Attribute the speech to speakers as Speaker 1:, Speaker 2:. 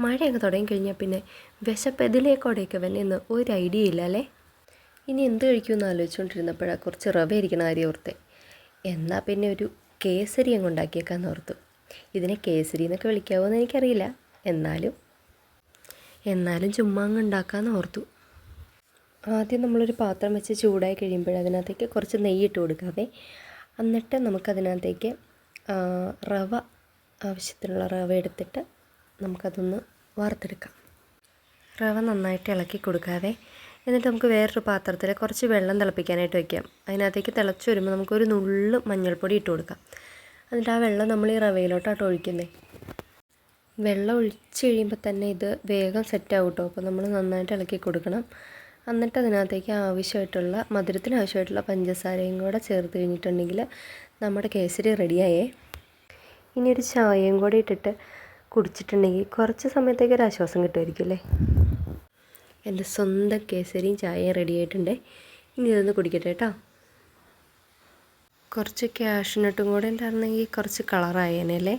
Speaker 1: മഴയൊക്കെ തുടങ്ങിക്കഴിഞ്ഞാൽ പിന്നെ വിശപ്പ് ഇതിലേക്കോടെയൊക്കെ വന്നെന്ന് ഒരു ഐഡിയ ഇല്ല അല്ലേ. ഇനി എന്ത് കഴിക്കുമെന്ന് ആലോചിച്ചുകൊണ്ടിരുന്നപ്പോഴാണ് കുറച്ച് റവ ഇരിക്കണ കാര്യം ഓർത്തെ. എന്നാൽ പിന്നെ ഒരു കേസരി അങ്ങ് ഉണ്ടാക്കിയേക്കാന്ന് ഓർത്തു. ഇതിനെ കേസരി എന്നൊക്കെ വിളിക്കാമോ എന്ന് എനിക്കറിയില്ല, എന്നാലും ചുമ്മാ അങ്ങ് ഉണ്ടാക്കാമെന്ന് ഓർത്തു. ആദ്യം നമ്മളൊരു പാത്രം വെച്ച് ചൂടായി കഴിയുമ്പോൾ അതിനകത്തേക്ക് കുറച്ച് നെയ്യിട്ട് കൊടുക്കാവേ. എന്നിട്ട് നമുക്കതിനകത്തേക്ക് റവ, ആവശ്യത്തിനുള്ള റവ എടുത്തിട്ട് നമുക്കതൊന്ന് വറുത്തെടുക്കാം. റവ നന്നായിട്ട് ഇളക്കി കൊടുക്കാവേ. എന്നിട്ട് നമുക്ക് വേറൊരു പാത്രത്തിൽ കുറച്ച് വെള്ളം തിളപ്പിക്കാനായിട്ട് വയ്ക്കാം. അതിനകത്തേക്ക് തിളച്ച് വരുമ്പോൾ നമുക്കൊരു നുള്ള് മഞ്ഞൾപ്പൊടി ഇട്ട് കൊടുക്കാം. എന്നിട്ട് ആ വെള്ളം നമ്മൾ ഈ റവയിലോട്ടാട്ടോ ഒഴിക്കുന്നത്. വെള്ളം ഒഴിച്ച് കഴിയുമ്പോൾ തന്നെ ഇത് വേഗം സെറ്റാവും കേട്ടോ. അപ്പോൾ നമ്മൾ നന്നായിട്ട് ഇളക്കി കൊടുക്കണം. എന്നിട്ട് അതിനകത്തേക്ക് ആവശ്യമായിട്ടുള്ള മധുരത്തിന് ആവശ്യമായിട്ടുള്ള പഞ്ചസാരയും കൂടെ ചേർത്ത് കഴിഞ്ഞിട്ടുണ്ടെങ്കിൽ നമ്മുടെ കേസരി റെഡിയായേ. ഇനി ഒരു ചായയും കൂടെ ഇട്ടിട്ട് കുടിച്ചിട്ടുണ്ടെങ്കിൽ കുറച്ച് സമയത്തേക്ക് ഒരു ആശ്വാസം കിട്ടുമായിരിക്കും അല്ലേ. എൻ്റെ സ്വന്തം കേസരിയും ചായയും റെഡി ആയിട്ടുണ്ട്. ഇനി ഇതൊന്ന് കുടിക്കട്ടെ കേട്ടോ. കുറച്ച് ക്യാഷ്നട്ടും കൂടെ ഉണ്ടായിരുന്നെങ്കിൽ കുറച്ച് കളറായേനെ അല്ലേ.